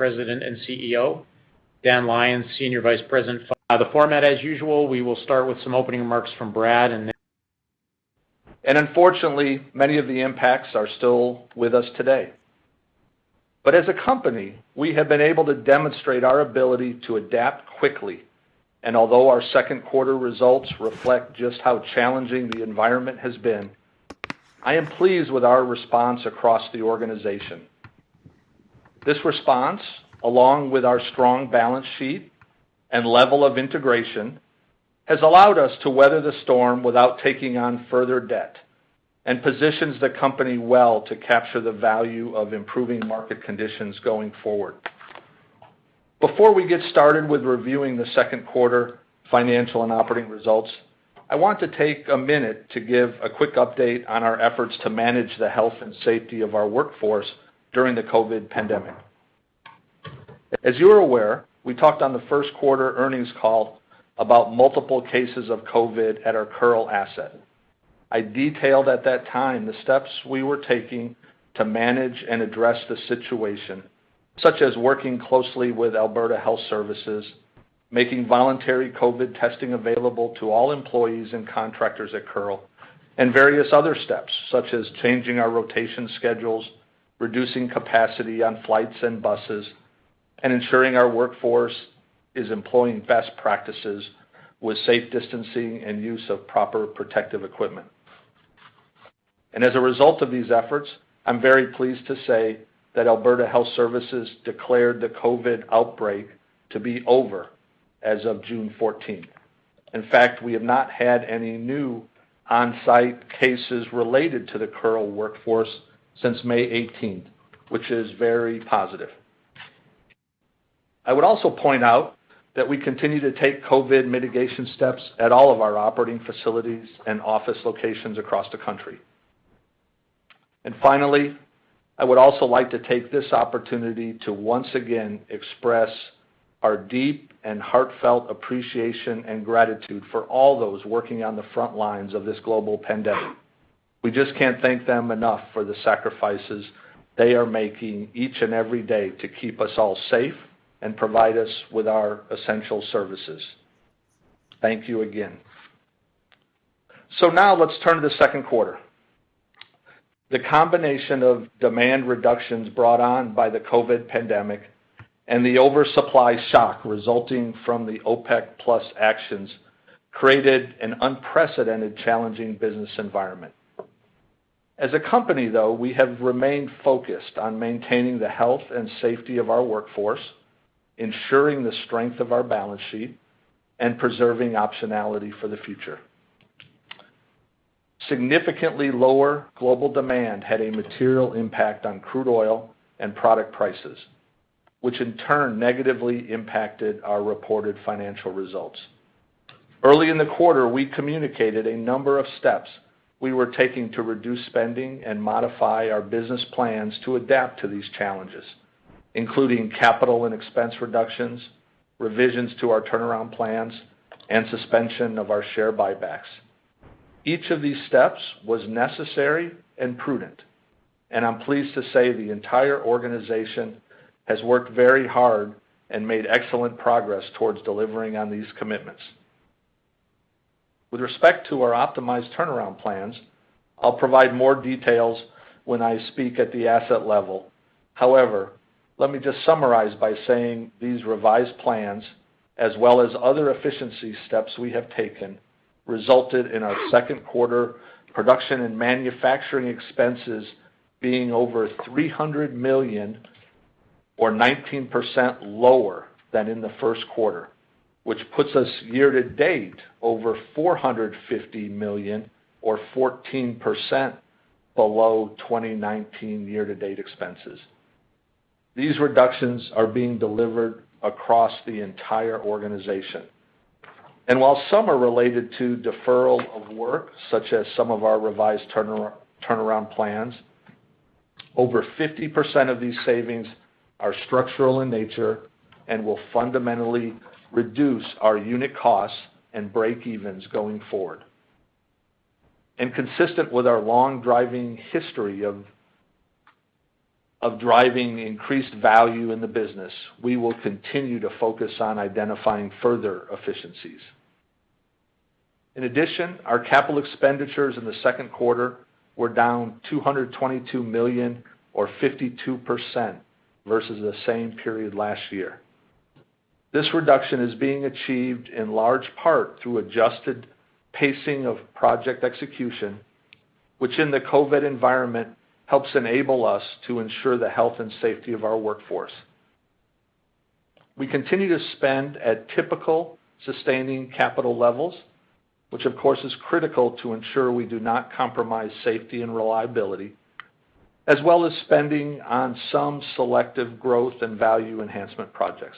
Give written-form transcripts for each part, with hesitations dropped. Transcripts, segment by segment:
President and CEO, Dan Lyons, Senior Vice President. The format, as usual, we will start with some opening remarks from Brad, and unfortunately, many of the impacts are still with us today. But as a company, we have been able to demonstrate our ability to adapt quickly. And although our second quarter results reflect just how challenging the environment has been, I am pleased with our response across the organization. This response, along with our strong balance sheet and level of integration, has allowed us to weather the storm without taking on further debt and positions the company well to capture the value of improving market conditions going forward. Before we get started with reviewing the second quarter financial and operating results, I want to take a minute to give a quick update on our efforts to manage the health and safety of our workforce during the COVID pandemic. As you are aware, we talked on the first quarter earnings call about multiple cases of COVID at our Kearl asset. I detailed at that time the steps we were taking to manage and address the situation, such as working closely with Alberta Health Services, making voluntary COVID testing available to all employees and contractors at Kearl, and various other steps, such as changing our rotation schedules, reducing capacity on flights and buses, and ensuring our workforce is employing best practices with safe distancing and use of proper protective equipment. And as a result of these efforts, I'm very pleased to say that Alberta Health Services declared the COVID outbreak to be over as of June 14th. In fact, we have not had any new on-site cases related to the Kearl workforce since May 18th, which is very positive. I would also point out that we continue to take COVID mitigation steps at all of our operating facilities and office locations across the country. And finally, I would also like to take this opportunity to once again express our deep and heartfelt appreciation and gratitude for all those working on the front lines of this global pandemic. We just can't thank them enough for the sacrifices they are making each and every day to keep us all safe and provide us with our essential services. Thank you again. So now let's turn to the second quarter. The combination of demand reductions brought on by the COVID pandemic and the oversupply shock resulting from the OPEC Plus actions created an unprecedented challenging business environment. As a company, though, we have remained focused on maintaining the health and safety of our workforce, ensuring the strength of our balance sheet, and preserving optionality for the future. Significantly lower global demand had a material impact on crude oil and product prices, which in turn negatively impacted our reported financial results. Early in the quarter, we communicated a number of steps we were taking to reduce spending and modify our business plans to adapt to these challenges, including capital and expense reductions, revisions to our turnaround plans, and suspension of our share buybacks. Each of these steps was necessary and prudent, and I'm pleased to say the entire organization has worked very hard and made excellent progress towards delivering on these commitments. With respect to our optimized turnaround plans, I'll provide more details when I speak at the asset level. However, let me just summarize by saying these revised plans, as well as other efficiency steps we have taken, resulted in our second quarter production and manufacturing expenses being over $300 million or 19% lower than in the first quarter, which puts us year to date over $450 million or 14% below 2019 year to date expenses. These reductions are being delivered across the entire organization. And while some are related to deferral of work, such as some of our revised turnaround plans, over 50% of these savings are structural in nature and will fundamentally reduce our unit costs and break-evens going forward. And consistent with our long driving history of of driving increased value in the business, we will continue to focus on identifying further efficiencies. In addition, our capital expenditures in the second quarter were down $222 million or 52% versus the same period last year. This reduction is being achieved in large part through adjusted pacing of project execution, which in the COVID environment helps enable us to ensure the health and safety of our workforce. We continue to spend at typical sustaining capital levels, which of course is critical to ensure we do not compromise safety and reliability, as well as spending on some selective growth and value enhancement projects.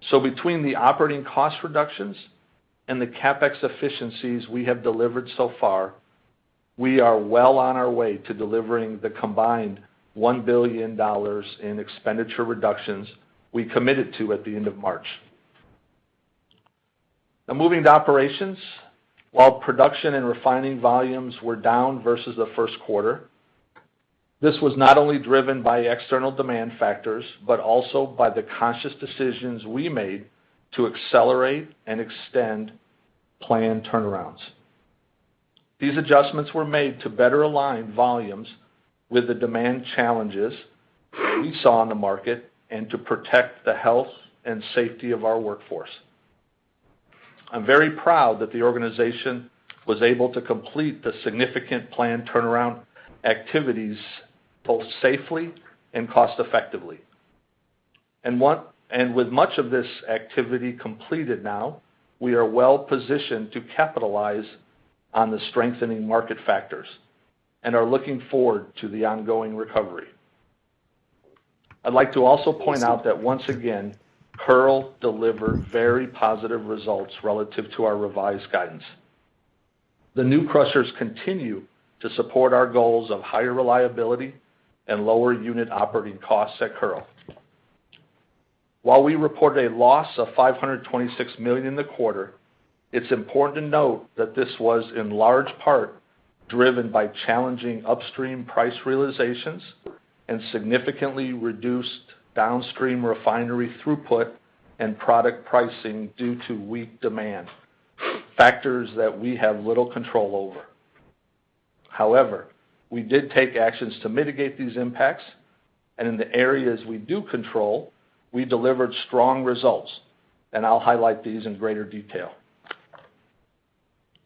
So between the operating cost reductions and the CapEx efficiencies we have delivered so far, we are well on our way to delivering the combined $1 billion in expenditure reductions we committed to at the end of March. Now moving to operations, while production and refining volumes were down versus the first quarter, this was not only driven by external demand factors, but also by the conscious decisions we made to accelerate and extend planned turnarounds. These adjustments were made to better align volumes with the demand challenges we saw in the market and to protect the health and safety of our workforce. I'm very proud that the organization was able to complete the significant planned turnaround activities both safely and cost effectively. And with much of this activity completed now, we are well positioned to capitalize on the strengthening market factors and are looking forward to the ongoing recovery. I'd like to also point out that once again, Kearl delivered very positive results relative to our revised guidance. The new crushers continue to support our goals of higher reliability and lower unit operating costs at Kearl. While we reported a loss of $526 million in the quarter, it's important to note that this was in large part driven by challenging upstream price realizations and significantly reduced downstream refinery throughput and product pricing due to weak demand, factors that we have little control over. However, we did take actions to mitigate these impacts, and in the areas we do control, we delivered strong results, and I'll highlight these in greater detail.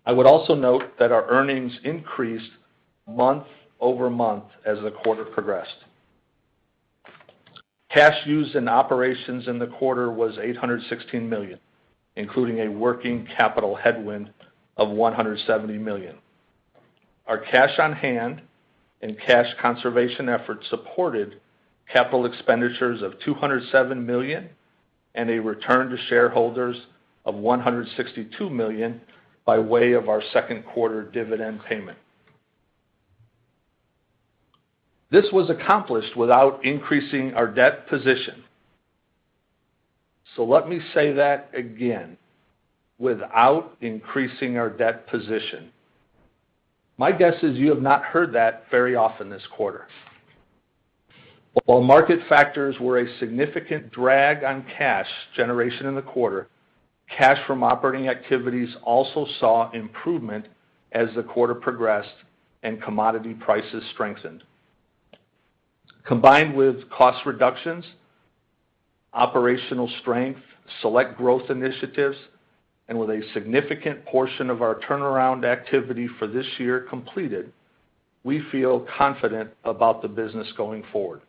I would also note that our earnings increased month over month as the quarter progressed. Cash used in operations in the quarter was $816 million, including a working capital headwind of $170 million. Our cash on hand and cash conservation efforts supported capital expenditures of $207 million and a return to shareholders of $162 million by way of our second quarter dividend payment. This was accomplished without increasing our debt position. So let me say that again, without increasing our debt position. My guess is you have not heard that very often this quarter. While market factors were a significant drag on cash generation in the quarter, cash from operating activities also saw improvement as the quarter progressed and commodity prices strengthened. Combined with cost reductions, operational strength, select growth initiatives, and with a significant portion of our turnaround activity for this year completed, we feel confident about the business going forward.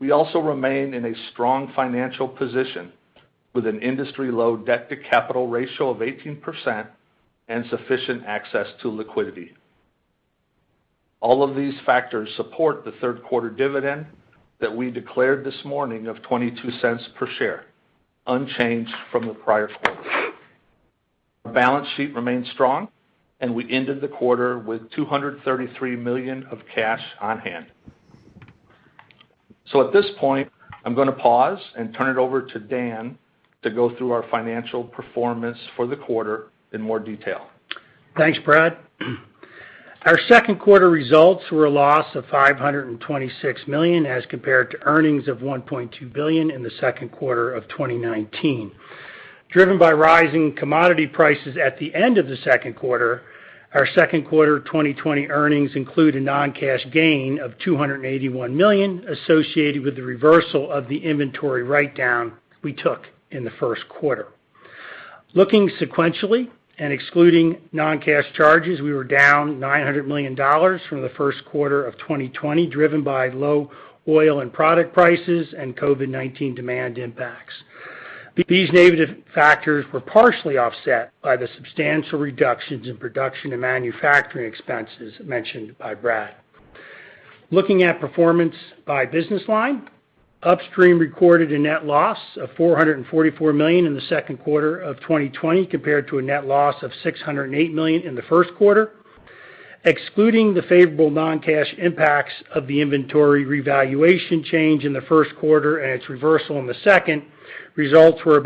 We also remain in a strong financial position with an industry-low debt-to-capital ratio of 18% and sufficient access to liquidity. All of these factors support the third quarter dividend that we declared this morning of 22 cents per share, unchanged from the prior quarter. Our balance sheet remains strong, and we ended the quarter with $233 million of cash on hand. So at this point, I'm going to pause and turn it over to Dan to go through our financial performance for the quarter in more detail. Thanks, Brad. Our second quarter results were a loss of $526 million as compared to earnings of $1.2 billion in the second quarter of 2019. Driven by rising commodity prices at the end of the second quarter, our second quarter 2020 earnings include a non-cash gain of $281 million associated with the reversal of the inventory write-down we took in the first quarter. Looking sequentially and excluding non-cash charges, we were down $900 million from the first quarter of 2020, driven by low oil and product prices and COVID-19 demand impacts. These negative factors were partially offset by the substantial reductions in production and manufacturing expenses mentioned by Brad. Looking at performance by business line, Upstream recorded a net loss of $444 million in the second quarter of 2020 compared to a net loss of $608 million in the first quarter. Excluding the favorable non-cash impacts of the inventory revaluation change in the first quarter and its reversal in the second, results were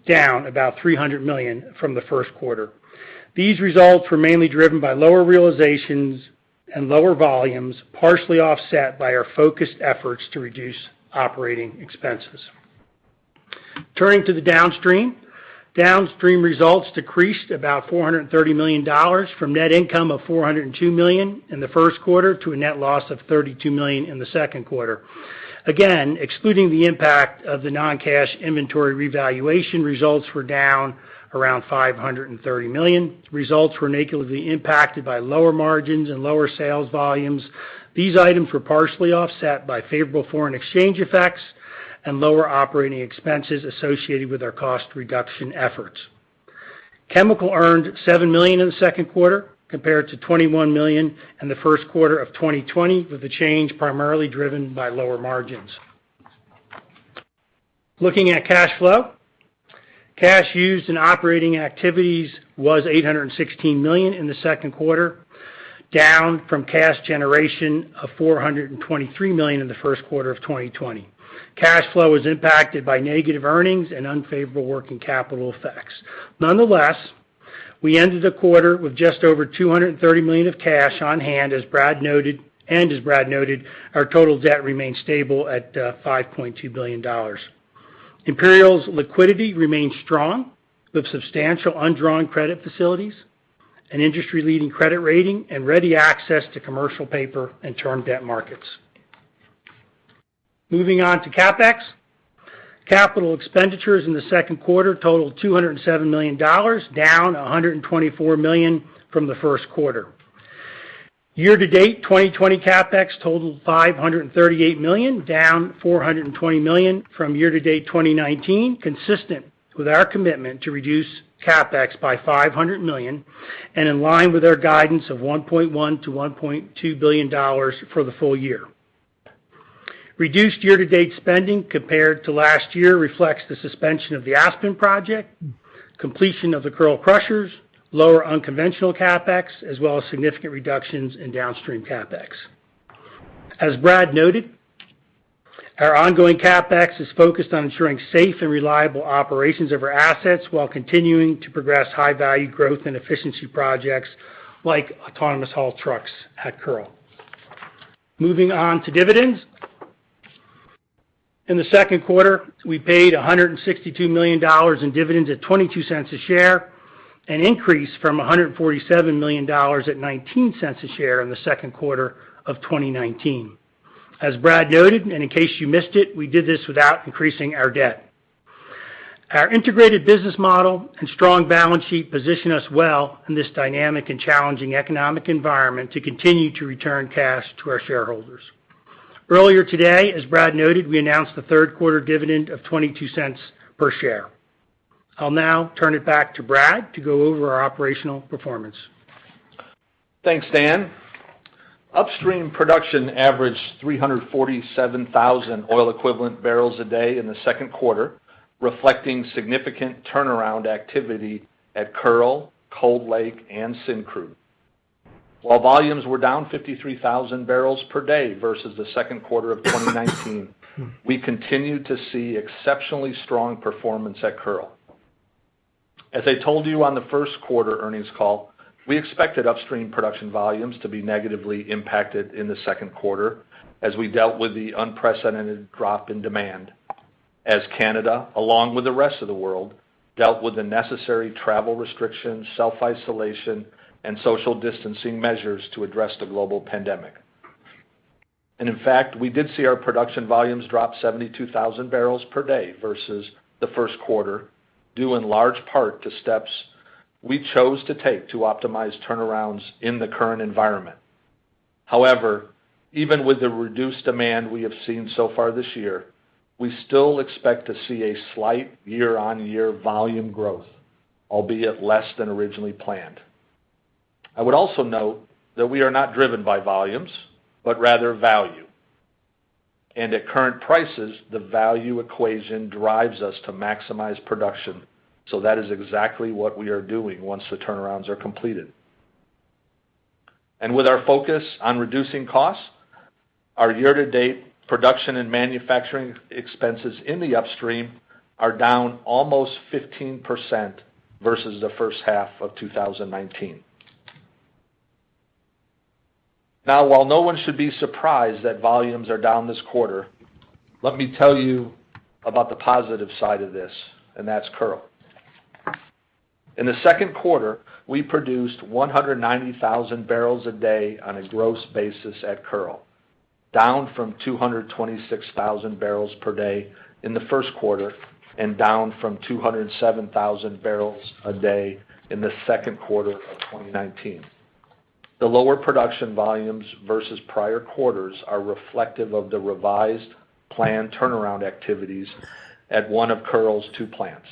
down about $300 million from the first quarter. These results were mainly driven by lower realizations and lower volumes, partially offset by our focused efforts to reduce operating expenses. Turning to the Downstream. Downstream results decreased about $430 million from net income of $402 million in the first quarter to a net loss of $32 million in the second quarter. Again, excluding the impact of the non-cash inventory revaluation, results were down around $530 million. Results were negatively impacted by lower margins and lower sales volumes. These items were partially offset by favorable foreign exchange effects and lower operating expenses associated with our cost reduction efforts. Chemical earned $7 million in the second quarter compared to $21 million in the first quarter of 2020, with the change primarily driven by lower margins. Looking at cash flow. Cash used in operating activities was $816 million in the second quarter, down from cash generation of $423 million in the first quarter of 2020. Cash flow was impacted by negative earnings and unfavorable working capital effects. Nonetheless, we ended the quarter with just over $230 million of cash on hand, as Brad noted, our total debt remains stable at $5.2 billion. Imperial's liquidity remains strong, with substantial undrawn credit facilities, an industry-leading credit rating, and ready access to commercial paper and term debt markets. Moving on to CapEx. Capital expenditures in the second quarter totaled $207 million, down $124 million from the first quarter. Year-to-date 2020 CapEx totaled $538 million, down $420 million from year-to-date 2019, consistent with our commitment to reduce CapEx by $500 million and in line with our guidance of $1.1 to $1.2 billion for the full year. Reduced year-to-date spending compared to last year reflects the suspension of the Aspen project, completion of the Kearl crushers, lower unconventional CapEx, as well as significant reductions in Downstream CapEx. As Brad noted, our ongoing CapEx is focused on ensuring safe and reliable operations of our assets while continuing to progress high-value growth and efficiency projects like autonomous haul trucks at Kearl. Moving on to dividends. In the second quarter, we paid $162 million in dividends at 22 cents a share, an increase from $147 million at 19 cents a share in the second quarter of 2019. As Brad noted, and in case you missed it, we did this without increasing our debt. Our integrated business model and strong balance sheet position us well in this dynamic and challenging economic environment to continue to return cash to our shareholders. Earlier today, as Brad noted, we announced the third quarter dividend of 22 cents per share. I'll now turn it back to Brad to go over our operational performance. Thanks, Dan. Upstream production averaged 347,000 oil equivalent barrels a day in the second quarter, reflecting significant turnaround activity at Kearl, Cold Lake, and Syncrude. While volumes were down 53,000 barrels per day versus the second quarter of 2019, we continued to see exceptionally strong performance at Kearl. As I told you on the first quarter earnings call, We expected upstream production volumes to be negatively impacted in the second quarter as we dealt with the unprecedented drop in demand, as Canada, along with the rest of the world, dealt with the necessary travel restrictions, self-isolation, and social distancing measures to address the global pandemic. And in fact, we did see our production volumes drop 72,000 barrels per day versus the first quarter, due in large part to steps we chose to take to optimize turnarounds in the current environment. However, even with the reduced demand we have seen so far this year, we still expect to see a slight year-on-year volume growth, albeit less than originally planned. I would also note that we are not driven by volumes, but rather value. And at current prices, the value equation drives us to maximize production. So that is exactly what we are doing once the turnarounds are completed. And with our focus on reducing costs, our year-to-date production and manufacturing expenses in the upstream are down almost 15% versus the first half of 2019. Now, while no one should be surprised that volumes are down this quarter, let me tell you about the positive side of this, and that's Kearl. In the second quarter, we produced 190,000 barrels a day on a gross basis at Kearl, down from 226,000 barrels per day in the first quarter and down from 207,000 barrels a day in the second quarter of 2019. The lower production volumes versus prior quarters are reflective of the revised planned turnaround activities at one of Kearl's two plants.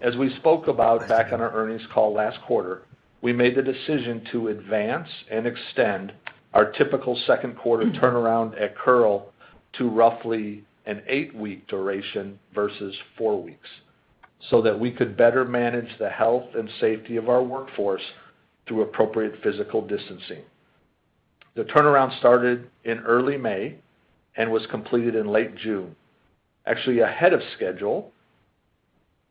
As we spoke about back on our earnings call last quarter, we made the decision to advance and extend our typical second quarter turnaround at Kearl to roughly an 8-week duration versus 4 weeks, so that we could better manage the health and safety of our workforce through appropriate physical distancing. The turnaround started in early May and was completed in late June, actually ahead of schedule,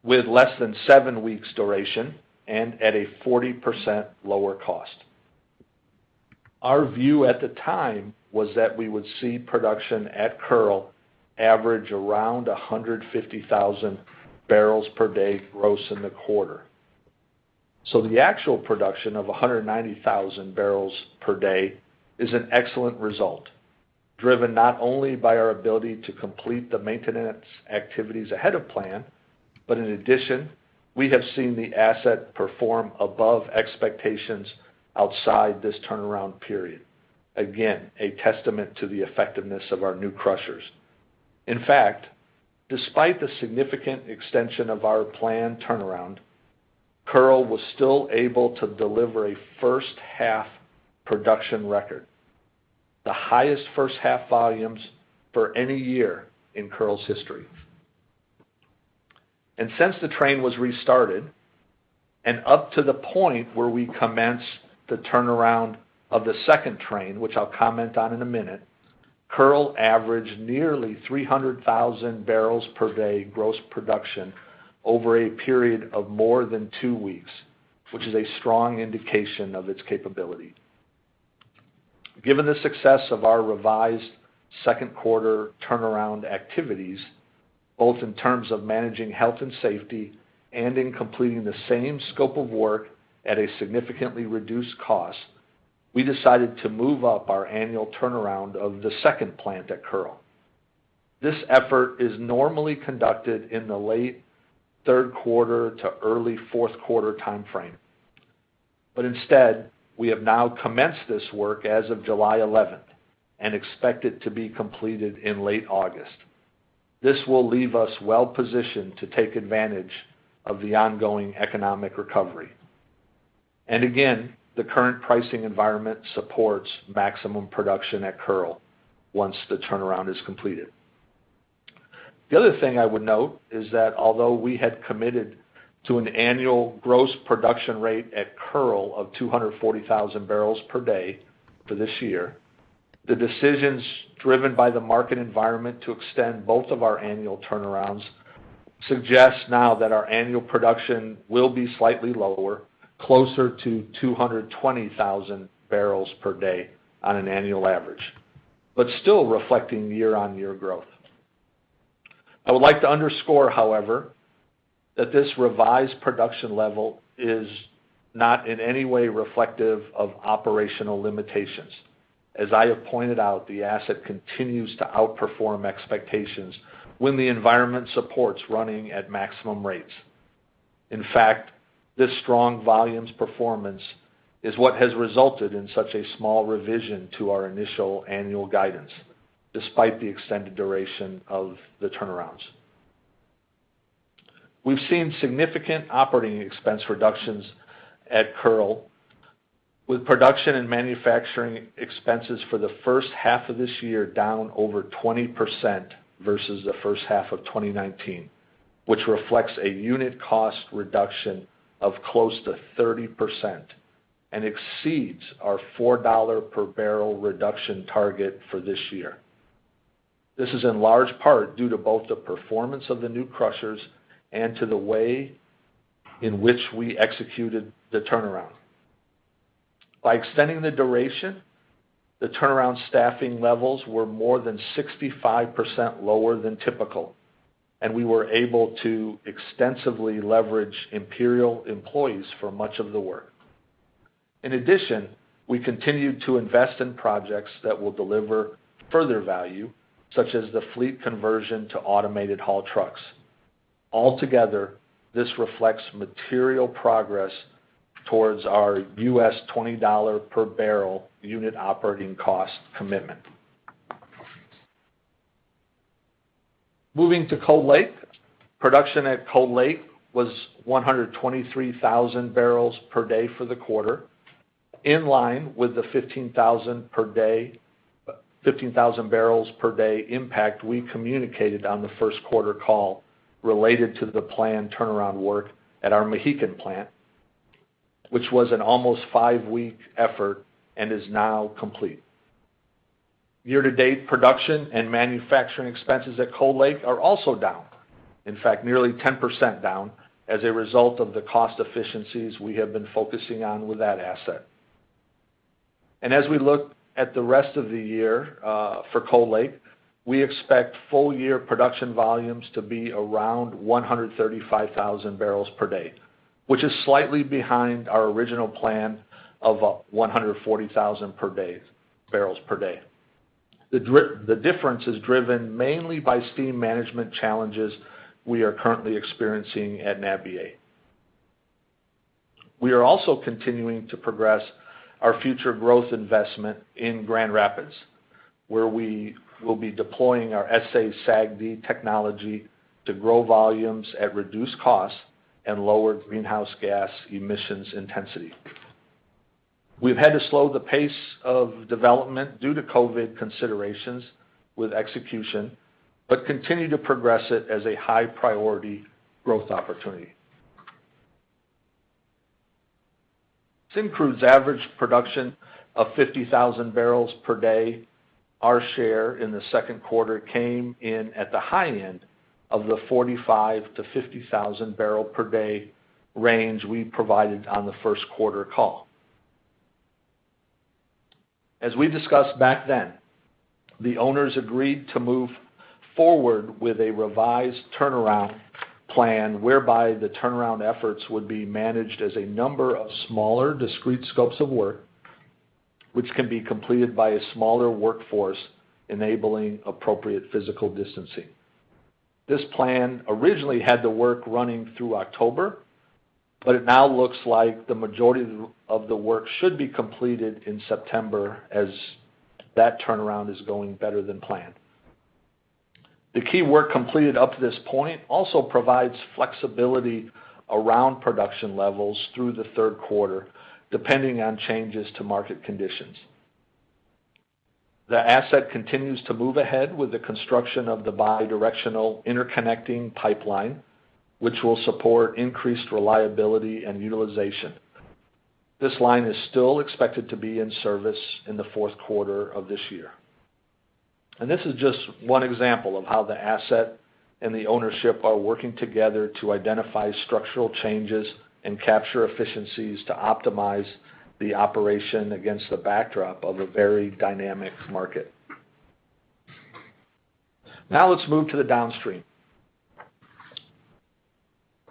with less than 7 weeks duration and at a 40% lower cost. Our view at the time was that we would see production at Kearl average around 150,000 barrels per day gross in the quarter. So the actual production of 190,000 barrels per day is an excellent result, driven not only by our ability to complete the maintenance activities ahead of plan, but in addition, we have seen the asset perform above expectations outside this turnaround period. Again, a testament to the effectiveness of our new crushers. In fact, despite the significant extension of our planned turnaround, Kearl was still able to deliver a first half production record, the highest first half volumes for any year in Kearl's history. And since the train was restarted, and up to the point where we commenced the turnaround of the second train, which I'll comment on in a minute, Kearl averaged nearly 300,000 barrels per day gross production over a period of more than 2 weeks, which is a strong indication of its capability. Given the success of our revised second quarter turnaround activities, both in terms of managing health and safety and in completing the same scope of work at a significantly reduced cost, we decided to move up our annual turnaround of the second plant at Kearl. This effort is normally conducted in the late third quarter to early fourth quarter time frame. But instead, we have now commenced this work as of July 11th and expect it to be completed in late August. This will leave us well positioned to take advantage of the ongoing economic recovery. And again, the current pricing environment supports maximum production at Kearl once the turnaround is completed. The other thing I would note is that although we had committed to an annual gross production rate at Kearl of 240,000 barrels per day for this year, the decisions driven by the market environment to extend both of our annual turnarounds suggest now that our annual production will be slightly lower, closer to 220,000 barrels per day on an annual average, but still reflecting year-on-year growth. I would like to underscore, however, that this revised production level is not in any way reflective of operational limitations. As I have pointed out, the asset continues to outperform expectations when the environment supports running at maximum rates. In fact, this strong volumes performance is what has resulted in such a small revision to our initial annual guidance, despite the extended duration of the turnarounds. We've seen significant operating expense reductions at Kearl, with production and manufacturing expenses for the first half of this year down over 20% versus the first half of 2019, which reflects a unit cost reduction of close to 30% and exceeds our $4 per barrel reduction target for this year. This is in large part due to both the performance of the new crushers and to the way in which we executed the turnaround. By extending the duration, the turnaround staffing levels were more than 65% lower than typical, and we were able to extensively leverage Imperial employees for much of the work. In addition, we continued to invest in projects that will deliver further value, such as the fleet conversion to automated haul trucks. Altogether, this reflects material progress towards our U.S. $20 per barrel unit operating cost commitment. Moving to Cold Lake, production at Cold Lake was 123,000 barrels per day for the quarter, in line with the 15,000 barrels per day impact we communicated on the first quarter call related to the planned turnaround work at our Mohican plant, which was an almost 5-week effort and is now complete. Year-to-date production and manufacturing expenses at Cold Lake are also down. In fact, nearly 10% down as a result of the cost efficiencies we have been focusing on with that asset. And as we look at the rest of the year for Cold Lake, we expect full-year production volumes to be around 135,000 barrels per day, which is slightly behind our original plan of 140,000 barrels per day. The difference is driven mainly by steam management challenges we are currently experiencing at Nabier. We are also continuing to progress our future growth investment in Grand Rapids, where we will be deploying our SA-SAGD technology to grow volumes at reduced costs and lower greenhouse gas emissions intensity. We've had to slow the pace of development due to COVID considerations with execution, but continue to progress it as a high-priority growth opportunity. Syncrude's average production of 50,000 barrels per day, our share in the second quarter came in at the high end of the 45,000 to 50,000 barrel per day range we provided on the first quarter call. As we discussed back then, the owners agreed to move forward with a revised turnaround plan whereby the turnaround efforts would be managed as a number of smaller, discrete scopes of work, which can be completed by a smaller workforce, enabling appropriate physical distancing. This plan originally had the work running through October, but it now looks like the majority of the work should be completed in September, as that turnaround is going better than planned. The key work completed up to this point also provides flexibility around production levels through the third quarter, depending on changes to market conditions. The asset continues to move ahead with the construction of the bidirectional interconnecting pipeline, which will support increased reliability and utilization. This line is still expected to be in service in the fourth quarter of this year. And this is just one example of how the asset and the ownership are working together to identify structural changes and capture efficiencies to optimize the operation against the backdrop of a very dynamic market. Now let's move to the downstream.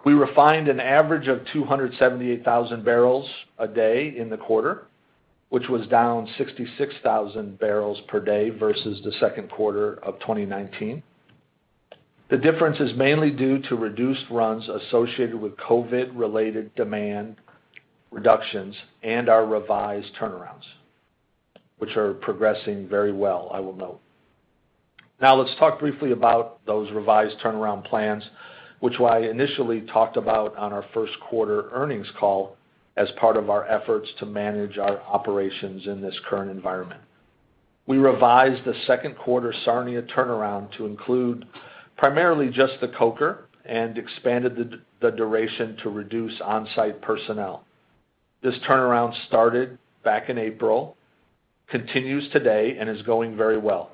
We refined an average of 278,000 barrels a day in the quarter, which was down 66,000 barrels per day versus the second quarter of 2019. The difference is mainly due to reduced runs associated with COVID-related demand reductions and our revised turnarounds, which are progressing very well, I will note. Now let's talk briefly about those revised turnaround plans, which I initially talked about on our first quarter earnings call as part of our efforts to manage our operations in this current environment. We revised the second quarter Sarnia turnaround to include primarily just the coker and expanded the duration to reduce on-site personnel. This turnaround started back in April, continues today, and is going very well.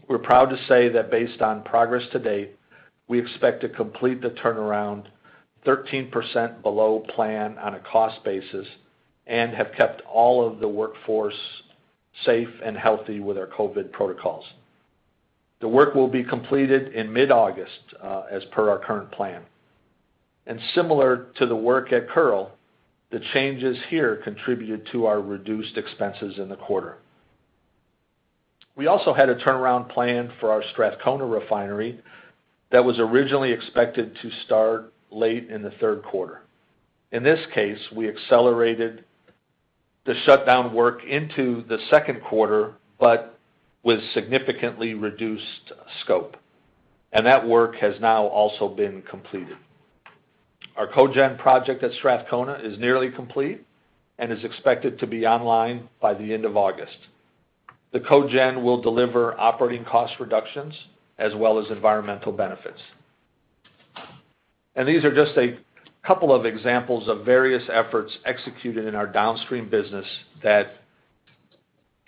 We're proud to say that based on progress to date, we expect to complete the turnaround 13% below plan on a cost basis and have kept all of the workforce safe and healthy with our COVID protocols. The work will be completed in mid-August as per our current plan. And similar to the work at Kearl, the changes here contributed to our reduced expenses in the quarter. We also had a turnaround plan for our Strathcona refinery that was originally expected to start late in the third quarter. In this case, we accelerated the shutdown work into the second quarter, but with significantly reduced scope. And that work has now also been completed. Our cogen project at Strathcona is nearly complete and is expected to be online by the end of August. The cogen will deliver operating cost reductions as well as environmental benefits. And these are just a couple of examples of various efforts executed in our downstream business that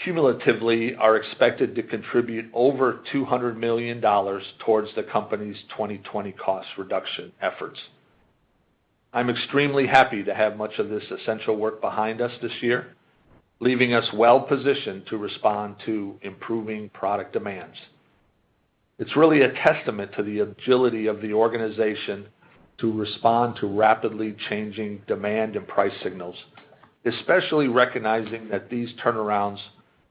cumulatively are expected to contribute over $200 million towards the company's 2020 cost reduction efforts. I'm extremely happy to have much of this essential work behind us this year, leaving us well positioned to respond to improving product demands. It's really a testament to the agility of the organization to respond to rapidly changing demand and price signals, especially recognizing that these turnarounds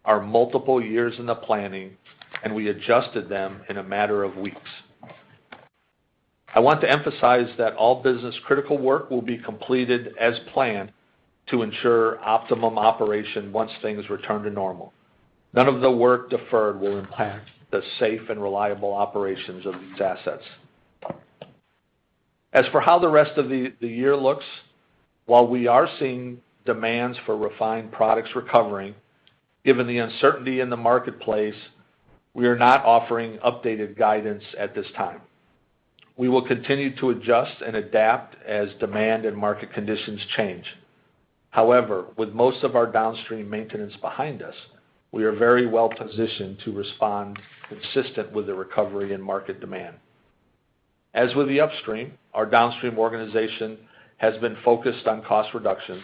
are multiple years in the planning and we adjusted them in a matter of weeks. I want to emphasize that all business critical work will be completed as planned to ensure optimum operation once things return to normal. None of the work deferred will impact the safe and reliable operations of these assets. As for how the rest of the year looks, while we are seeing demands for refined products recovering, given the uncertainty in the marketplace, we are not offering updated guidance at this time. We will continue to adjust and adapt as demand and market conditions change. However, with most of our downstream maintenance behind us, we are very well positioned to respond consistent with the recovery in market demand. As with the upstream, our downstream organization has been focused on cost reduction,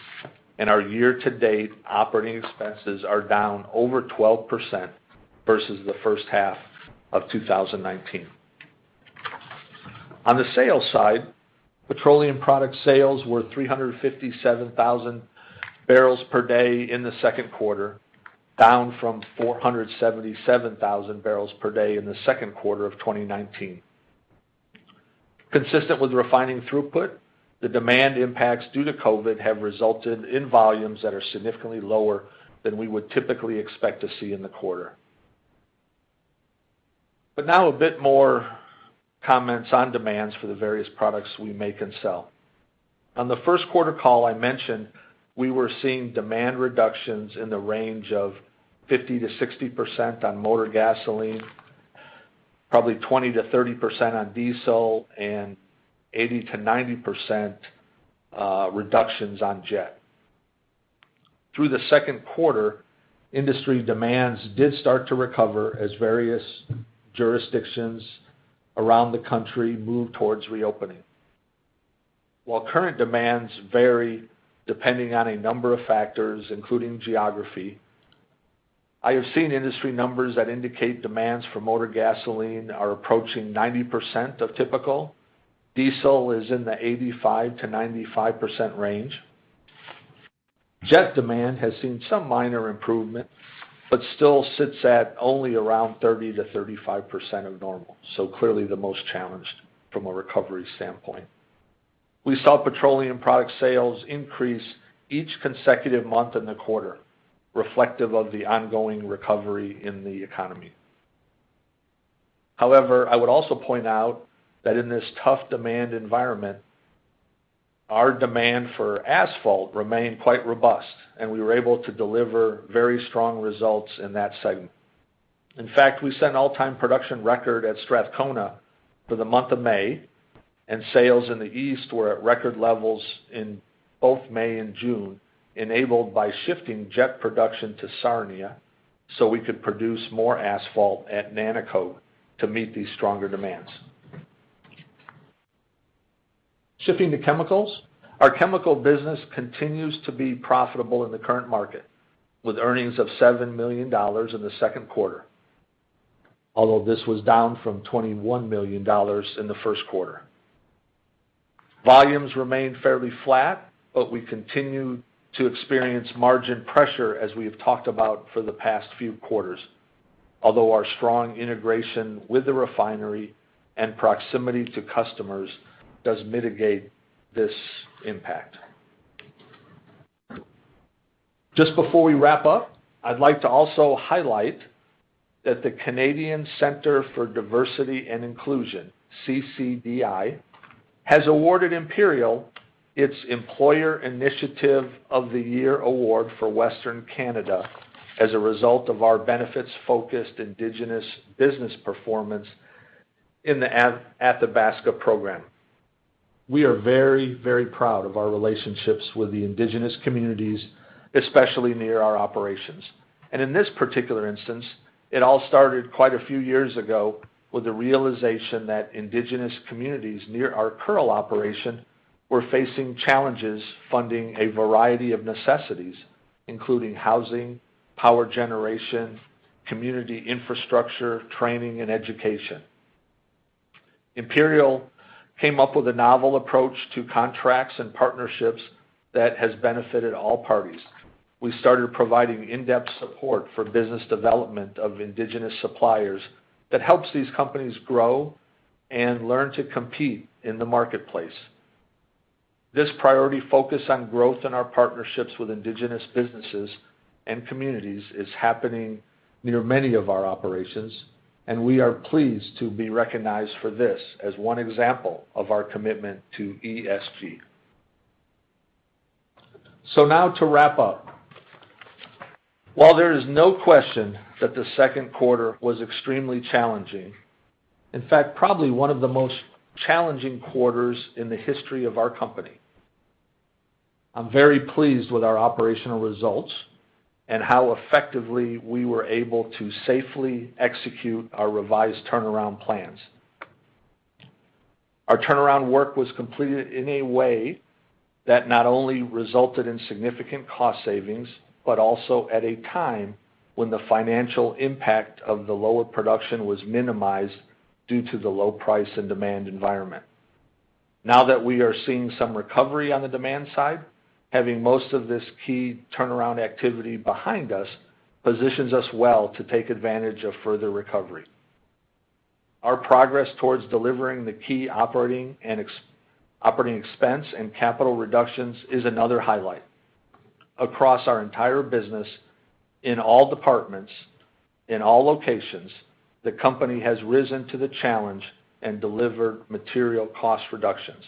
and our year-to-date operating expenses are down over 12% versus the first half of 2019. On the sales side, petroleum product sales were 357,000 barrels per day in the second quarter, down from 477,000 barrels per day in the second quarter of 2019. Consistent with refining throughput, the demand impacts due to COVID have resulted in volumes that are significantly lower than we would typically expect to see in the quarter. But now a bit more comments on demands for the various products we make and sell. On the first quarter call, I mentioned we were seeing demand reductions in the range of 50 to 60% on motor gasoline, probably 20 to 30% on diesel, and 80 to 90% reductions on jet. Through the second quarter, industry demands did start to recover as various jurisdictions around the country moved towards reopening. While current demands vary depending on a number of factors, including geography, I have seen industry numbers that indicate demands for motor gasoline are approaching 90% of typical. Diesel is in the 85 to 95% range. Jet demand has seen some minor improvement, but still sits at only around 30 to 35% of normal, so clearly the most challenged from a recovery standpoint. We saw petroleum product sales increase each consecutive month in the quarter, reflective of the ongoing recovery in the economy. However, I would also point out that in this tough demand environment, our demand for asphalt remained quite robust, and we were able to deliver very strong results in that segment. In fact, we set an all-time production record at Strathcona for the month of May, and sales in the East were at record levels in both May and June, enabled by shifting jet production to Sarnia so we could produce more asphalt at Nanticoke to meet these stronger demands. Shifting to chemicals, our chemical business continues to be profitable in the current market, with earnings of $7 million in the second quarter, although this was down from $21 million in the first quarter. Volumes remain fairly flat, but we continue to experience margin pressure as we have talked about for the past few quarters, although our strong integration with the refinery and proximity to customers does mitigate this impact. Just before we wrap up, I'd like to also highlight that the Canadian Centre for Diversity and Inclusion, CCDI, has awarded Imperial its Employer Initiative of the Year award for Western Canada as a result of our benefits-focused Indigenous business performance in the Athabasca program. We are very, very proud of our relationships with the Indigenous communities, especially near our operations. And in this particular instance, it all started quite a few years ago with the realization that Indigenous communities near our Curl operation were facing challenges funding a variety of necessities, including housing, power generation, community infrastructure, training, and education. Imperial came up with a novel approach to contracts and partnerships that has benefited all parties. We started providing in-depth support for business development of Indigenous suppliers that helps these companies grow and learn to compete in the marketplace. This priority focus on growth in our partnerships with Indigenous businesses and communities is happening near many of our operations, and we are pleased to be recognized for this as one example of our commitment to ESG. So now to wrap up. While there is no question that the second quarter was extremely challenging, in fact, probably one of the most challenging quarters in the history of our company, I'm very pleased with our operational results and how effectively we were able to safely execute our revised turnaround plans. Our turnaround work was completed in a way that not only resulted in significant cost savings, but also at a time when the financial impact of the lower production was minimized due to the low price and demand environment. Now that we are seeing some recovery on the demand side, having most of this key turnaround activity behind us positions us well to take advantage of further recovery. Our progress towards delivering the key operating expense and capital reductions is another highlight. Across our entire business, in all departments, in all locations, the company has risen to the challenge and delivered material cost reductions.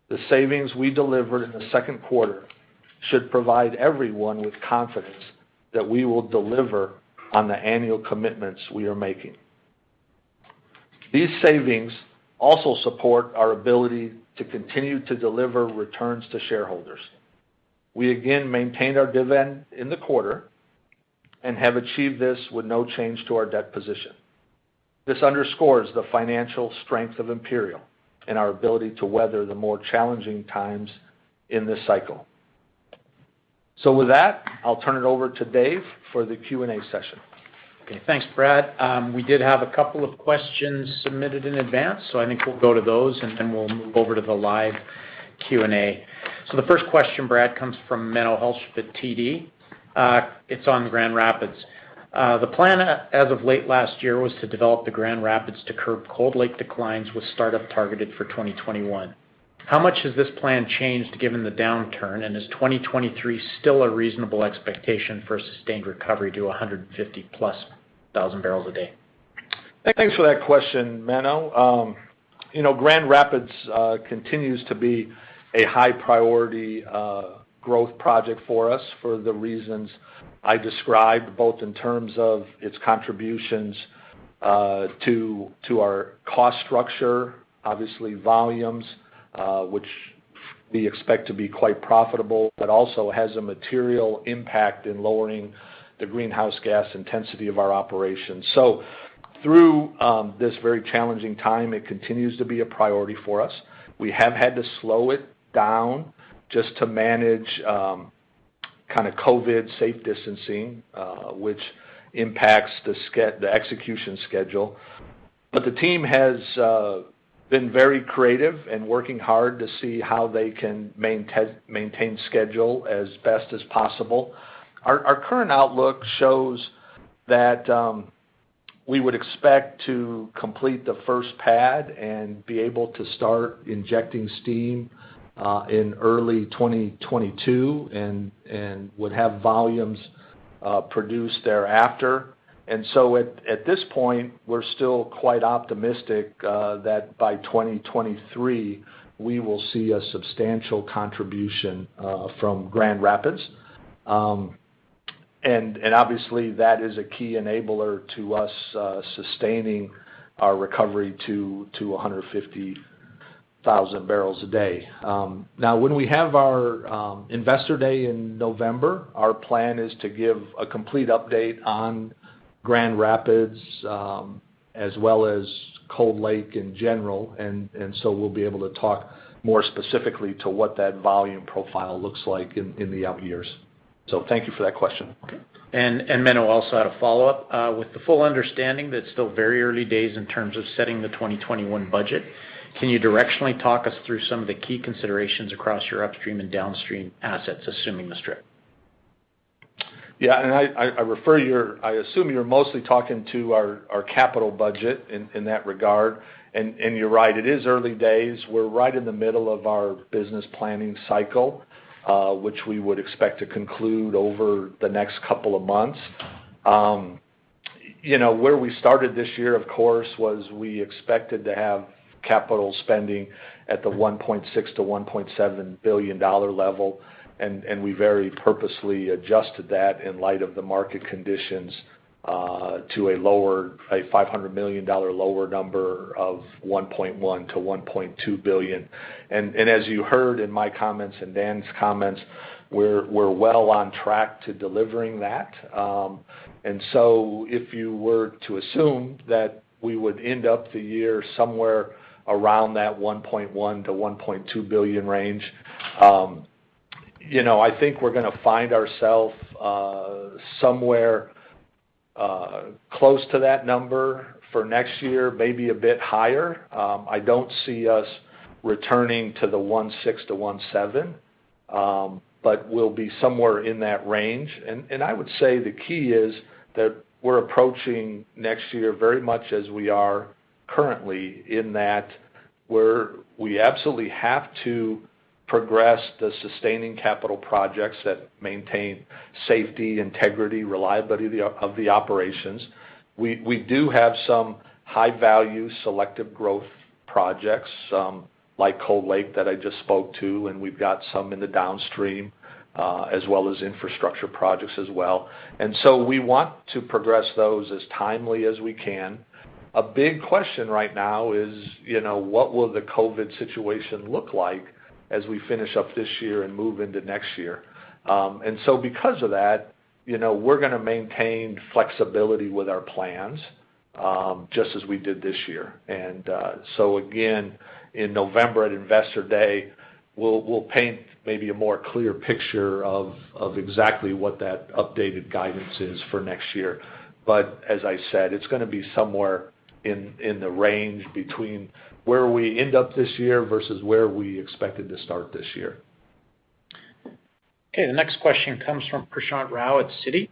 The savings we delivered in the second quarter should provide everyone with confidence that we will deliver on the annual commitments we are making. These savings also support our ability to continue to deliver returns to shareholders. We again maintained our dividend in the quarter and have achieved this with no change to our debt position. This underscores the financial strength of Imperial. and our ability to weather the more challenging times in this cycle. So with that, I'll turn it over to Dave for the Q&A session. Okay, thanks, Brad. We did have a couple of questions submitted in advance, so I think we'll go to those, and then we'll move over to the live Q&A. So the first question, Brad, comes from Menno Hulshof at TD. It's on Grand Rapids. The plan as of late last year was to develop the Grand Rapids to curb Cold Lake declines with startup targeted for 2021. How much has this plan changed given the downturn, and is 2023 still a reasonable expectation for a sustained recovery to 150+ thousand barrels a day? Thanks for that question, Menno. Grand Rapids continues to be a high priority growth project for us for the reasons I described, both in terms of its contributions to our cost structure, obviously volumes, which we expect to be quite profitable, but also has a material impact in lowering the greenhouse gas intensity of our operations. So through this very challenging time, it continues to be a priority for us. We have had to slow it down just to manage kind of COVID safe distancing, which impacts the execution schedule. But the team has been very creative and working hard to see how they can maintain schedule as best as possible. Our current outlook shows that we would expect to complete the first pad and be able to start injecting steam in early 2022 and would have volumes produced thereafter. And so at this point, we're still quite optimistic that by 2023, we will see a substantial contribution from Grand Rapids. And obviously, that is a key enabler to us sustaining our recovery to 150,000 barrels a day. Now, when we have our Investor Day in November, our plan is to give a complete update on Grand Rapids as well as Cold Lake in general, and so we'll be able to talk more specifically to what that volume profile looks like in the out years. So thank you for that question. Okay. And Menno also had a follow-up. With the full understanding that it's still very early days in terms of setting the 2021 budget, can you directionally talk us through some of the key considerations across your upstream and downstream assets, assuming the strip? Yeah, and I assume you're mostly talking to our capital budget in that regard. And you're right, it is early days. We're right in the middle of our business planning cycle, which we would expect to conclude over the next couple of months. Where we started this year, of course, was we expected to have capital spending at the $1.6 to $1.7 billion level, and we very purposely adjusted that in light of the market conditions to a $500 million lower number of $1.1 to $1.2 billion. And as you heard in my comments and Dan's comments, we're well on track to delivering that. And so if you were to assume that we would end up the year somewhere around that 1.1 to 1.2 billion range, I think we're going to find ourselves somewhere close to that number for next year, maybe a bit higher. I don't see us returning to the 1.6 to 1.7, but we'll be somewhere in that range. And I would say the key is that we're approaching next year very much as we are currently, in that we absolutely have to progress the sustaining capital projects that maintain safety, integrity, reliability of the operations. We do have some high-value selective growth projects like Cold Lake that I just spoke to, and we've got some in the downstream as well as infrastructure projects as well. And so we want to progress those as timely as we can. A big question right now is, what will the COVID situation look like as we finish up this year and move into next year? And so because of that, we're going to maintain flexibility with our plans. just as we did this year. And so again, in November at Investor Day, we'll paint maybe a more clear picture of exactly what that updated guidance is for next year. But as I said, it's going to be somewhere in the range between where we end up this year versus where we expected to start this year. Okay, the next question comes from Prashant Rao at Citi.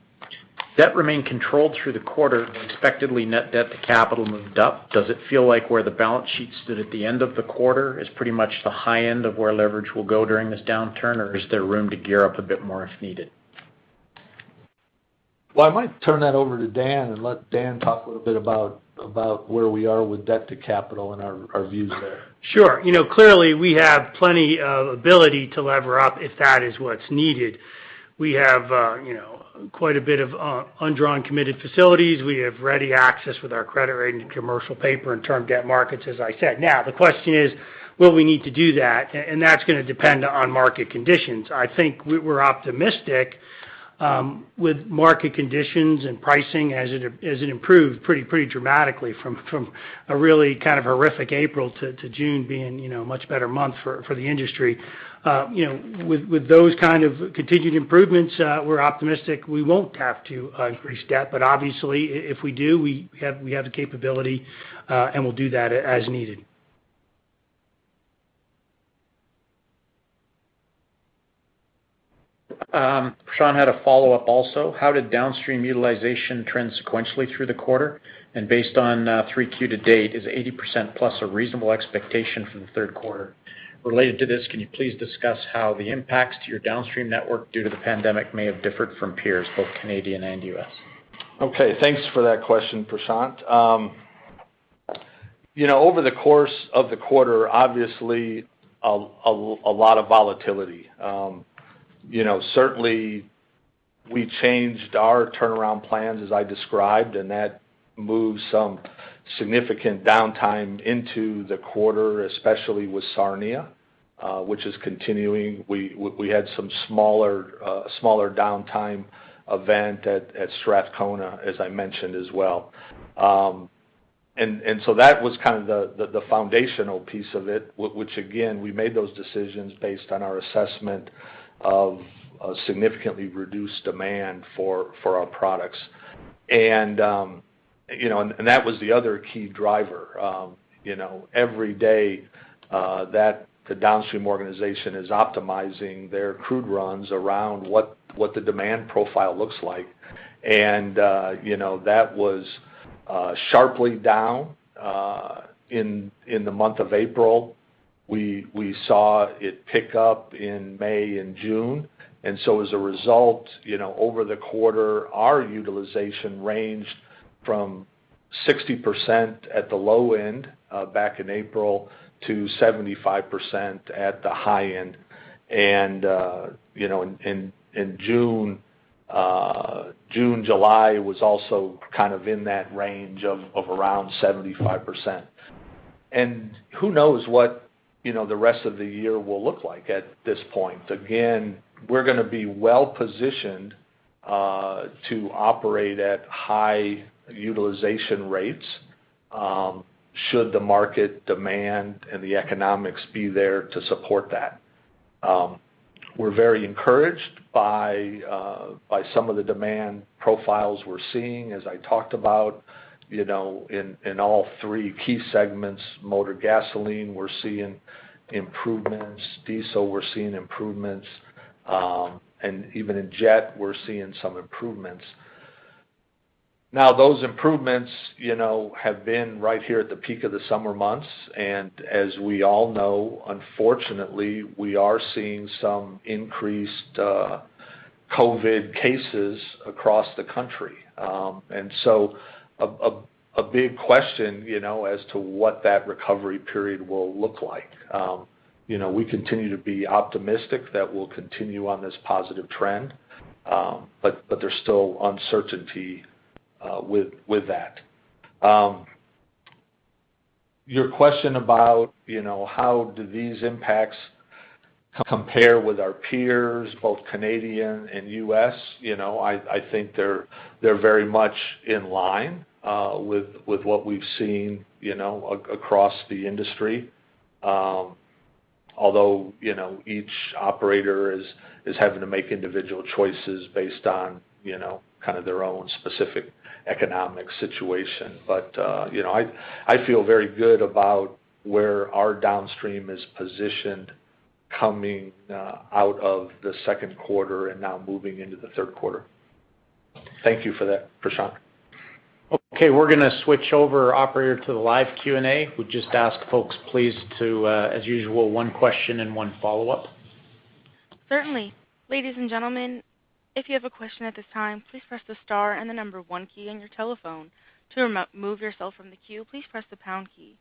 Debt remained controlled through the quarter. Expectedly, net debt to capital moved up. Does it feel like where the balance sheet stood at the end of the quarter is pretty much the high end of where leverage will go during this downturn, or is there room to gear up a bit more if needed? Well, I might turn that over to Dan and let Dan talk a little bit about where we are with debt to capital and our views there. Sure. Clearly we have plenty of ability to lever up if that is what's needed. We have, quite a bit of undrawn committed facilities. We have ready access with our credit rating, commercial paper, and term debt markets, as I said. Now, the question is, will we need to do that? And that's going to depend on market conditions. I think we're optimistic with market conditions and pricing as it improved pretty dramatically from a really kind of horrific April to June being a much better month for the industry. With those kind of continued improvements, we're optimistic we won't have to increase debt. But obviously, if we do, we have the capability, and we'll do that as needed. Prashant had a follow-up also. How did downstream utilization trend sequentially through the quarter? And based on 3Q to date, is 80% plus a reasonable expectation for the third quarter? Related to this, can you please discuss how the impacts to your downstream network due to the pandemic may have differed from peers, both Canadian and U.S.? Okay, thanks for that question, Prashant. Over the course of the quarter, obviously a lot of volatility. Certainly we changed our turnaround plans as I described, and that moved some significant downtime into the quarter, especially with Sarnia, which is continuing. We had some smaller downtime event at Strathcona, as I mentioned as well. And so that was kind of the foundational piece of it, which again, we made those decisions based on our assessment of significantly reduced demand for our products. And that was the other key driver. Every day that the downstream organization is optimizing their crude runs around what the demand profile looks like. And, that was sharply down in the month of April. We saw it pick up in May and June. And so as a result, over the quarter, our utilization ranged from 60% at the low end back in April to 75% at the high end. And, in June, July was also kind of in that range of around 75%. And who knows what, the rest of the year will look like at this point. Again, we're going to be well positioned to operate at high utilization rates should the market demand and the economics be there to support that. We're very encouraged by some of the demand profiles we're seeing, as I talked about, in all three key segments. Motor gasoline, we're seeing improvements. Diesel, we're seeing improvements. And even in jet, we're seeing some improvements. Now, those improvements, have been right here at the peak of the summer months. And as we all know, unfortunately, we are seeing some increased COVID cases across the country. And so a big question, as to what that recovery period will look like. We continue to be optimistic that we'll continue on this positive trend, but there's still uncertainty with that. Your question about, how do these impacts compare with our peers, both Canadian and U.S., I think they're very much in line. with what we've seen, across the industry. Although, each operator is having to make individual choices based on, kind of their own specific economic situation. But, I feel very good about where our downstream is positioned coming out of the second quarter and now moving into the third quarter. Thank you for that, Prashant. Okay, we're going to switch over, operator, to the live Q&A. We'd just ask folks, please, to, as usual, one question and one follow-up. Certainly. Ladies and gentlemen, if you have a question at this time, please press the star and the number 1 key on your telephone. To remove yourself from the queue, please press the pound key.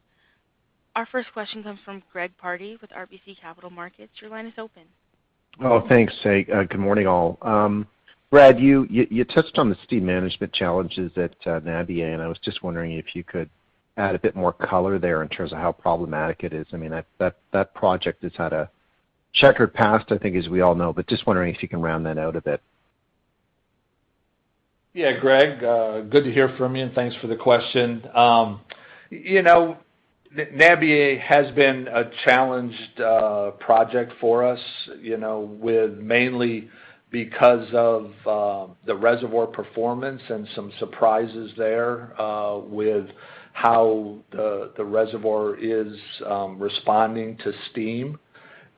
Our first question comes from Greg Pardy with RBC Capital Markets. Your line is open. Oh, thanks. Hey, good morning, all. Brad, you touched on the steam management challenges at Nabiye, and I was just wondering if you could add a bit more color there in terms of how problematic it is. I mean, that project has had a checkered past, I think, as we all know, but just wondering if you can round that out a bit. Yeah, Greg, good to hear from you, and thanks for the question. Nabiye has been a challenged project for us, with mainly because of the reservoir performance and some surprises there with how the reservoir is responding to steam.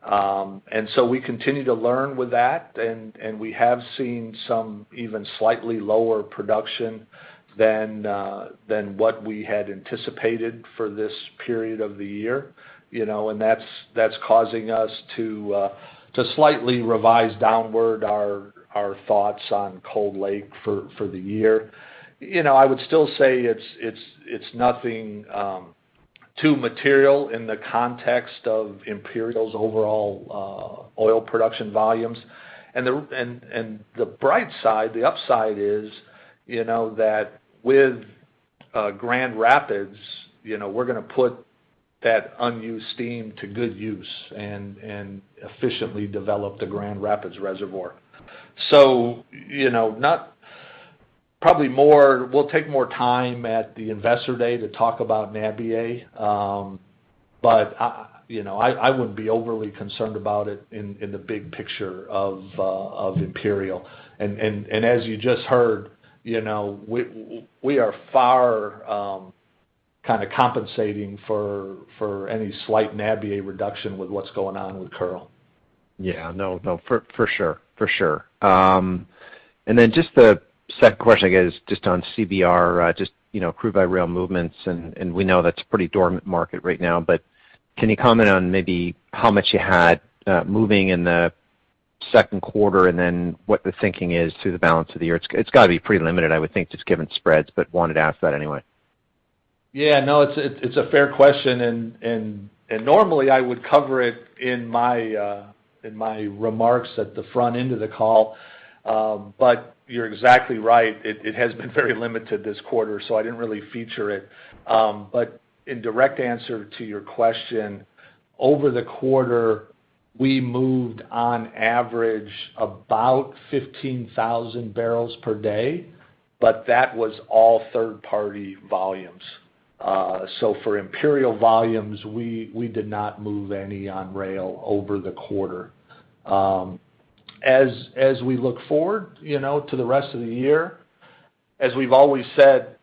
And so we continue to learn with that, and we have seen some even slightly lower production than what we had anticipated for this period of the year, and that's causing us to slightly revise downward our thoughts on Cold Lake for the year. I would still say it's nothing too material in the context of Imperial's overall oil production volumes. And the bright side, the upside is, that with Grand Rapids, we're going to put that unused steam to good use and efficiently develop the Grand Rapids reservoir. So, we'll take more time at the Investor Day to talk about Nabiye, but I wouldn't be overly concerned about it in the big picture of Imperial. And as you just heard, we are far kind of compensating for any slight Nabiye reduction with what's going on with Kearl. Yeah, no, for sure. And then just the second question, I guess, just on CBR, crude by rail movements, and we know that's a pretty dormant market right now, but can you comment on maybe how much you had moving in the second quarter, and then what the thinking is through the balance of the year? It's got to be pretty limited, I would think, just given spreads, but wanted to ask that anyway. Yeah, no, it's a fair question, and normally I would cover it in my remarks at the front end of the call, but you're exactly right. It has been very limited this quarter, so I didn't really feature it. But in direct answer to your question, over the quarter, we moved on average about 15,000 barrels per day, but that was all third-party volumes. So for Imperial volumes, we did not move any on rail over the quarter. As we look forward, to the rest of the year, as we've always said,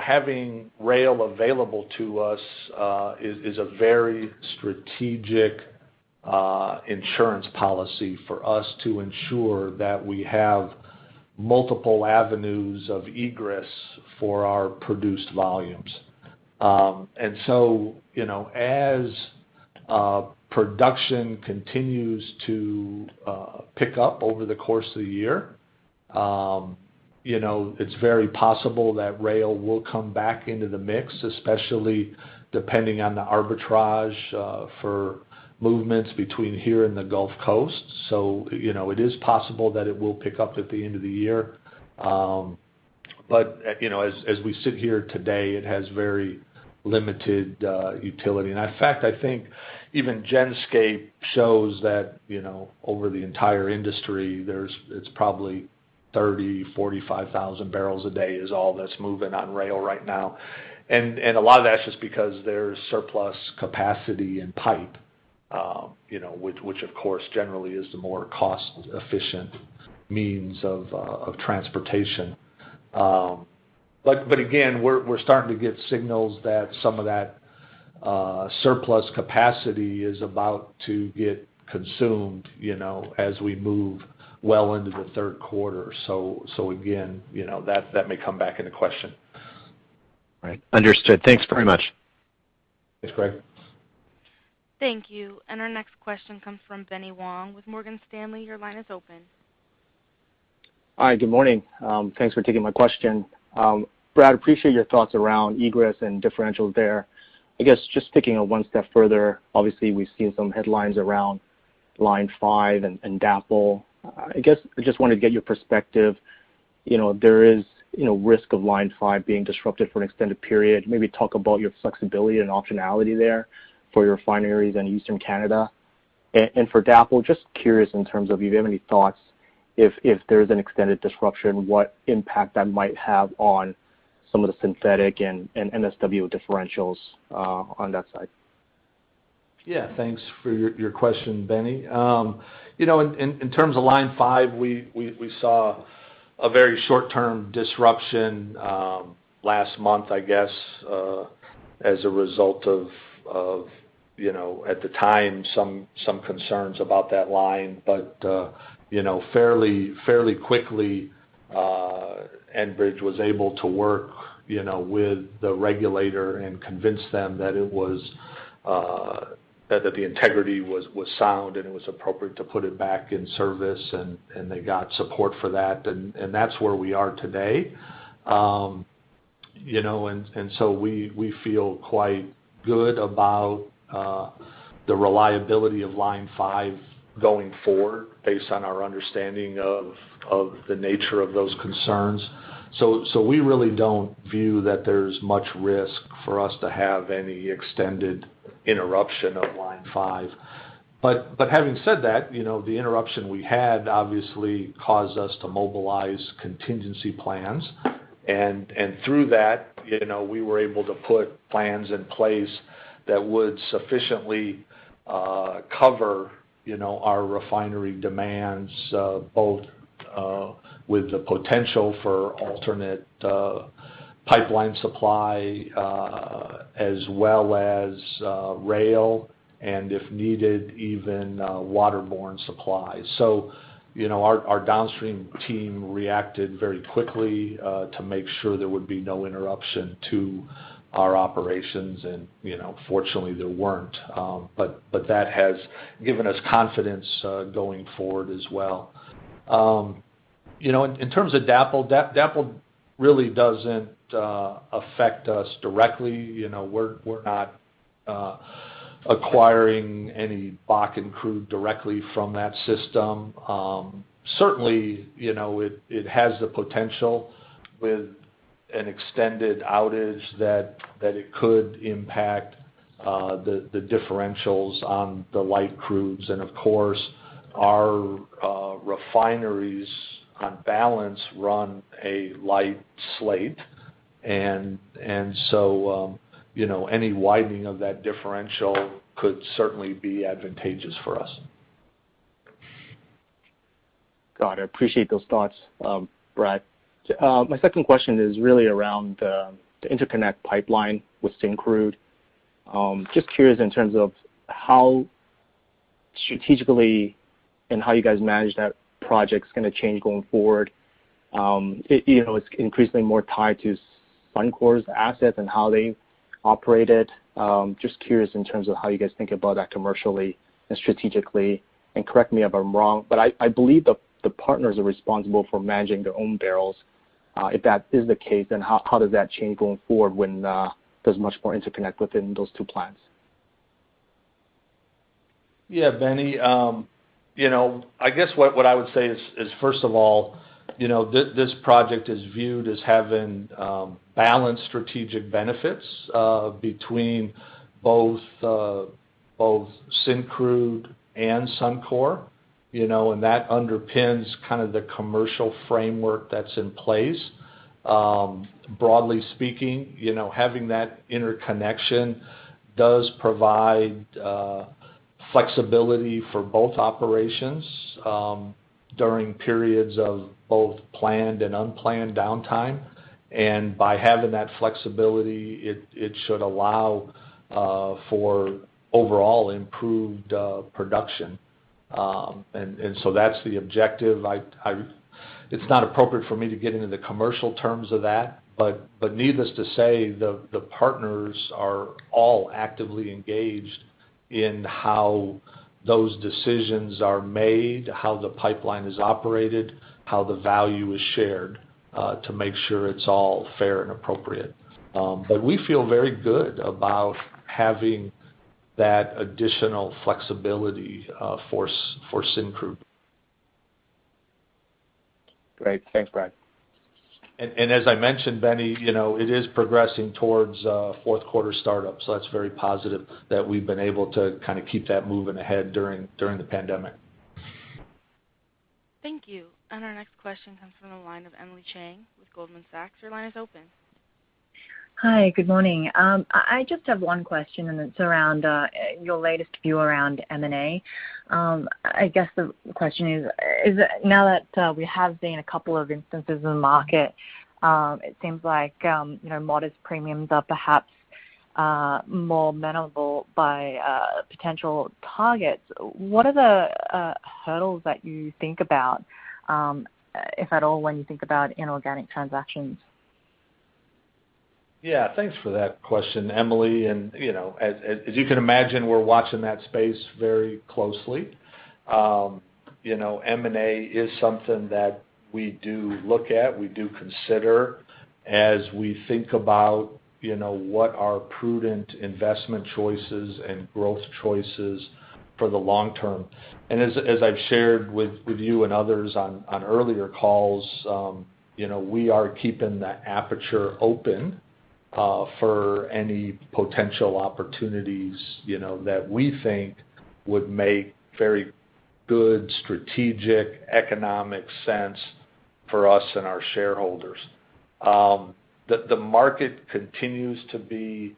having rail available to us is a very strategic insurance policy for us to ensure that we have multiple avenues of egress for our produced volumes. And so, as production continues to pick up over the course of the year, it's very possible that rail will come back into the mix, especially depending on the arbitrage for movements between here and the Gulf Coast. So, it is possible that it will pick up at the end of the year. But, as we sit here today, it has very limited utility. And in fact, I think even Genscape shows that, over the entire industry, it's probably 45,000 barrels a day is all that's moving on rail right now. And a lot of that's just because there's surplus capacity in pipe, which of course generally is the more cost efficient means of transportation. But again, we're starting to get signals that some of that surplus capacity is about to get consumed, as we move well into the third quarter. So again, that may come back into question. Right. Understood. Thanks very much. Thanks, Greg. Thank you. And our next question comes from Benny Wong with Morgan Stanley. Your line is open. Hi, good morning. Thanks for taking my question. Brad, appreciate your thoughts around egress and differentials there. I guess just taking it one step further, obviously we've seen some headlines around Line 5 and DAPL. I guess I just wanted to get your perspective. There is, risk of Line 5 being disrupted for an extended period. Maybe talk about your flexibility and optionality there for your refineries in Eastern Canada. And for DAPL, just curious in terms of if you have any thoughts if there's an extended disruption, what impact that might have on some of the synthetic and MSW differentials on that side. Yeah, thanks for your question, Benny. In terms of Line 5, we saw a very short-term disruption last month, I guess, as a result of at the time some concerns about that line, but fairly quickly Enbridge was able to work with the regulator and convince them that it was that the integrity was sound and it was appropriate to put it back in service, and they got support for that, and that's where we are today. And so we feel quite good about the reliability of Line 5 going forward based on our understanding of the nature of those concerns. So we really don't view that there's much risk for us to have any extended interruption of Line 5. But having said that, the interruption we had obviously caused us to mobilize contingency plans, and through that, we were able to put plans in place that would sufficiently cover our refinery demands, both with the potential for alternate pipeline supply, as well as rail, and if needed, even waterborne supply. So, our downstream team reacted very quickly to make sure there would be no interruption to our operations, and fortunately there weren't. But that has given us confidence going forward as well. In terms of DAPL really doesn't affect us directly. We're not acquiring any Bakken crude directly from that system. Certainly, it has the potential with an extended outage that it could impact the differentials on the light crudes, and of course our refineries on balance run a light slate, and so any widening of that differential could certainly be advantageous for us. Got it. Appreciate those thoughts, Brad. My second question is really around the interconnect pipeline with Syncrude. Just curious in terms of how strategically and how you guys manage that project's going to change going forward. It's increasingly more tied to Suncor's assets and how they operate it. Just curious in terms of how you guys think about that commercially and strategically. And correct me if I'm wrong, but I believe the partners are responsible for managing their own barrels. If that is the case, then how does that change going forward when there's much more interconnect within those two plants? Yeah, Benny. I guess what I would say is first of all, this project is viewed as having balanced strategic benefits between both Syncrude and Suncor. and that underpins kind of the commercial framework that's in place. Broadly speaking, having that interconnection does provide flexibility for both operations during periods of both planned and unplanned downtime. And by having that flexibility, it should allow for overall improved production. And so that's the objective. It's not appropriate for me to get into the commercial terms of that, but needless to say, the partners are all actively engaged in how those decisions are made, how the pipeline is operated, how the value is shared, to make sure it's all fair and appropriate. But we feel very good about having that additional flexibility for Syncrude. Great. Thanks, Brad. And as I mentioned, Benny, it is progressing towards fourth quarter startup, so that's very positive that we've been able to kind of keep that moving ahead during the pandemic. Thank you. And our next question comes from the line of Emily Chang with Goldman Sachs. Your line is open. Hi, good morning. I just have one question, and it's around your latest view around M&A. I guess the question is now that we have seen a couple of instances in the market, it seems like modest premiums are perhaps more amenable by potential targets. What are the hurdles that you think about, if at all, when you think about inorganic transactions? Yeah, thanks for that question, Emily. And, as you can imagine, we're watching that space very closely. M&A is something that we do look at, we do consider as we think about, what are prudent investment choices and growth choices for the long term. And as I've shared with you and others on earlier calls, we are keeping the aperture open for any potential opportunities, that we think would make very good strategic economic sense for us and our shareholders. The market continues to be,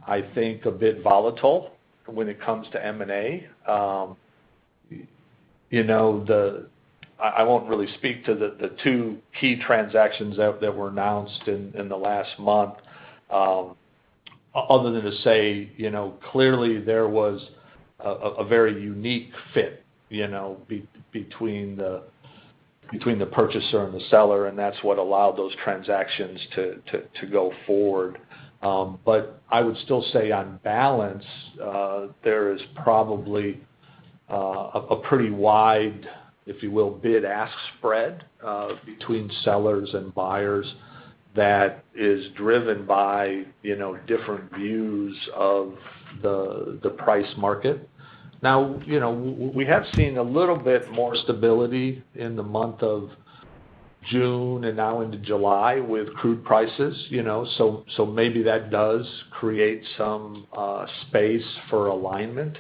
I think, a bit volatile when it comes to M&A. I won't really speak to the two key transactions that were announced in the last month, other than to say, clearly there was a very unique fit, between the purchaser and the seller, and that's what allowed those transactions to go forward. But I would still say on balance, there is probably a pretty wide, if you will, bid-ask spread between sellers and buyers that is driven by, different views of the price market. Now, we have seen a little bit more stability in the month of June and now into July with crude prices, so maybe that does create some space for alignment